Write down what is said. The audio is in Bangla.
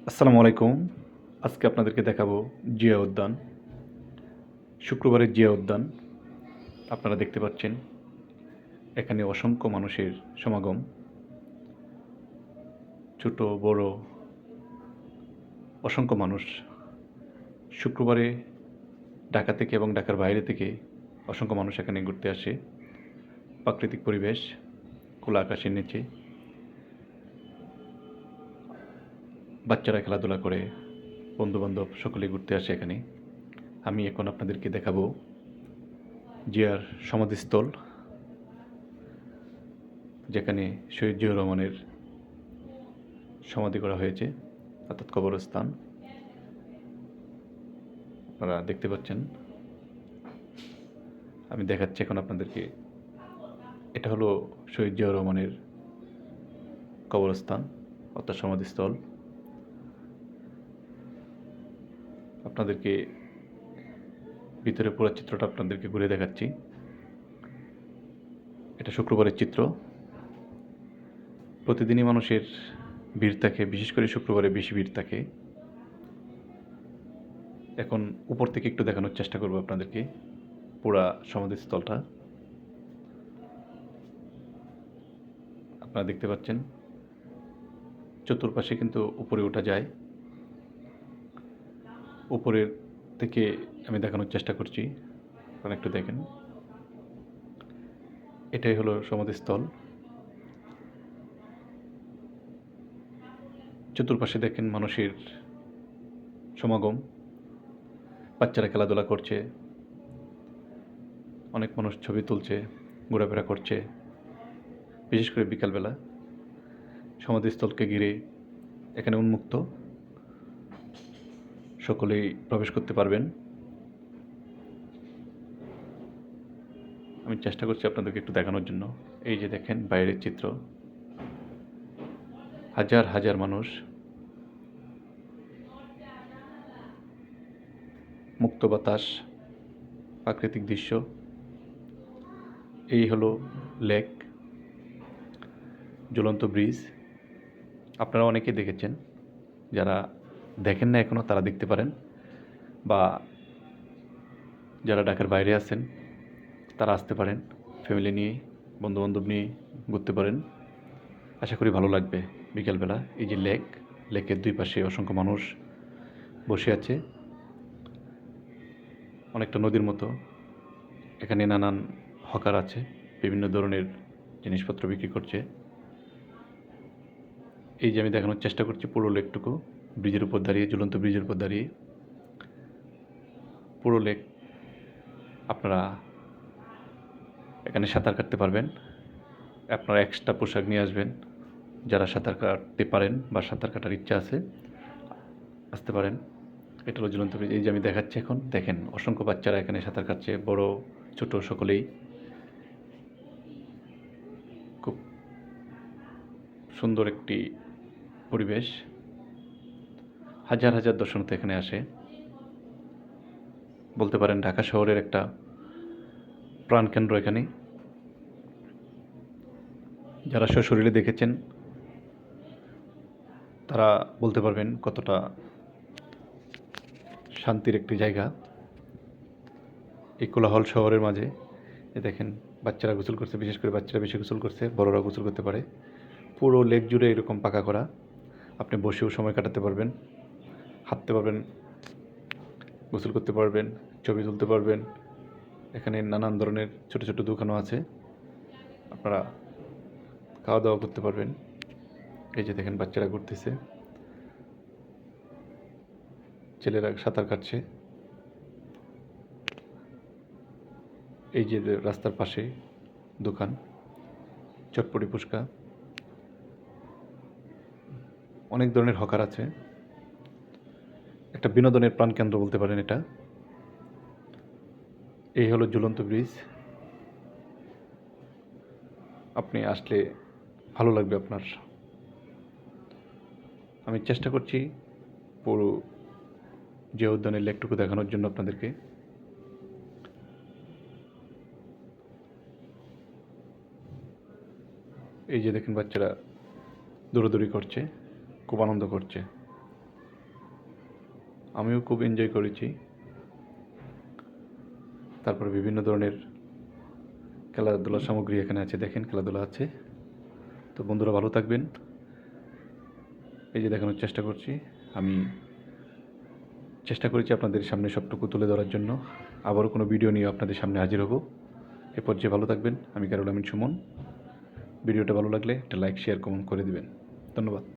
আসসালামু আলাইকুম। আজকে আপনাদেরকে দেখাবো জিয়া উদ্যান। শুক্রবারের জিয়া উদ্যান। আপনারা দেখতে পাচ্ছেন এখানে অসংখ্য মানুষের সমাগম। ছোট বড় অসংখ্য মানুষ। শুক্রবারে ঢাকা থেকে এবং ঢাকার বাইরে থেকে অসংখ্য মানুষ এখানে ঘুরতে আসে। প্রাকৃতিক পরিবেশ, খোলা আকাশের নিচে বাচ্চারা খেলাধুলা করে, বন্ধুবান্ধব সকলে ঘুরতে আসে এখানে। আমি এখন আপনাদেরকে দেখাবো জিয়ার সমাধিস্থল, যেখানে শহীদ জিয়াউর রহমানের সমাধি করা হয়েছে, অর্থাৎ কবরস্থান। আপনারা দেখতে পাচ্ছেন। আমি দেখাচ্ছি এখন আপনাদেরকে। এটা হলো শহীদ জিয়াউর রহমানের কবরস্থান, অর্থাৎ সমাধিস্থল। আপনাদেরকে ভিতরে পুরো চিত্রটা আপনাদেরকে ঘুরে দেখাচ্ছি। এটা শুক্রবারের চিত্র। প্রতিদিনই মানুষের ভিড় থাকে, বিশেষ করে শুক্রবারে বেশি ভিড় থাকে। এখন উপর থেকে একটু দেখানোর চেষ্টা করব আপনাদেরকে পুরা সমাধিস্থলটা। আপনারা দেখতে পাচ্ছেন চতুর্পাশে কিন্তু উপরে ওঠা যায়। উপরের থেকে আমি দেখানোর চেষ্টা করছি, আপনারা একটু দেখেন। এটাই হলো সমাধিস্থল। চতুর্পাশে দেখেন মানুষের সমাগম। বাচ্চারা খেলাধুলা করছে, অনেক মানুষ ছবি তুলছে, ঘোরাফেরা করছে। বিশেষ করে বিকালবেলা সমাধিস্থলকে ঘিরে এখানে উন্মুক্ত, সকলেই প্রবেশ করতে পারবেন। আমি চেষ্টা করছি আপনাদেরকে একটু দেখানোর জন্য। এই যে দেখেন বাইরের চিত্র, হাজার হাজার মানুষ, মুক্ত বাতাস, প্রাকৃতিক দৃশ্য। এই হলো লেক, ঝুলন্ত ব্রিজ। আপনারা অনেকেই দেখেছেন, যারা দেখেন না এখনও তারা দেখতে পারেন, বা যারা ঢাকার বাইরে আছেন তারা আসতে পারেন, ফ্যামিলি নিয়ে, বন্ধুবান্ধব নিয়ে ঘুরতে পারেন। আশা করি ভালো লাগবে বিকেলবেলা। এই যে লেক, লেকের দুই পাশে অসংখ্য মানুষ বসে আছে, অনেকটা নদীর মতো। এখানে নানান হকার আছে, বিভিন্ন ধরনের জিনিসপত্র বিক্রি করছে। এই যে আমি দেখানোর চেষ্টা করছি পুরো লেকটুকু, ব্রিজের উপর দাঁড়িয়ে, ঝুলন্ত ব্রিজের উপর দাঁড়িয়ে পুরো লেক। আপনারা এখানে সাঁতার কাটতে পারবেন। আপনারা এক্সট্রা পোশাক নিয়ে আসবেন। যারা সাঁতার কাটতে পারেন বা সাঁতার কাটার ইচ্ছা আছে আসতে পারেন। এটা হলো ঝুলন্ত ব্রিজ। এই যে আমি দেখাচ্ছি এখন, দেখেন অসংখ্য বাচ্চারা এখানে সাঁতার কাটছে, বড় ছোট সকলেই। খুব সুন্দর একটি পরিবেশ। হাজার হাজার দর্শনার্থী এখানে আসে। বলতে পারেন ঢাকা শহরের একটা প্রাণকেন্দ্র এখানে। যারা সশরীরে দেখেছেন তারা বলতে পারবেন কতটা শান্তির একটি জায়গা এই কোলাহল শহরের মাঝে। এ দেখেন বাচ্চারা গোসল করছে, বিশেষ করে বাচ্চারা বেশি গোসল করছে, বড়রা গোসল করতে পারে। পুরো লেক জুড়ে এরকম পাকা করা, আপনি বসেও সময় কাটাতে পারবেন, হাঁটতে পারবেন, গোসল করতে পারবেন, ছবি তুলতে পারবেন। এখানে নানান ধরনের ছোট ছোট দোকানও আছে, আপনারা খাওয়া দাওয়া করতে পারবেন। এই যে দেখেন বাচ্চারা ঘুরতেছে, ছেলেরা সাঁতার কাটছে। এই যে রাস্তার পাশে দোকান, চটপটি ফুচকা, অনেক ধরনের হকার আছে। একটা বিনোদনের প্রাণকেন্দ্র বলতে পারেন এটা। এই হলো ঝুলন্ত ব্রিজ। আপনি আসলে ভালো লাগবে আপনার। আমি চেষ্টা করছি পুরো জিয়া উদ্যানের লেকটুকু দেখানোর জন্য আপনাদেরকে। এই যে দেখেন বাচ্চারা দৌড়াদৌড়ি করছে, খুব আনন্দ করছে। আমিও খুব এনজয় করেছি। তারপরে বিভিন্ন ধরনের খেলাধুলার সামগ্রী এখানে আছে, দেখেন খেলাধুলা আছে। তো বন্ধুরা ভালো থাকবেন। এই যে দেখানোর চেষ্টা করছি, আমি চেষ্টা করেছি আপনাদের সামনে সবটুকু তুলে ধরার জন্য। আবারও কোনো ভিডিও নিয়ে আপনাদের সামনে হাজির হব। এ পর্যায়ে ভালো থাকবেন। আমি কারুল আমিন সুমন। ভিডিওটা ভালো লাগলে একটা লাইক, শেয়ার, কমেন্ট করে দিবেন। ধন্যবাদ।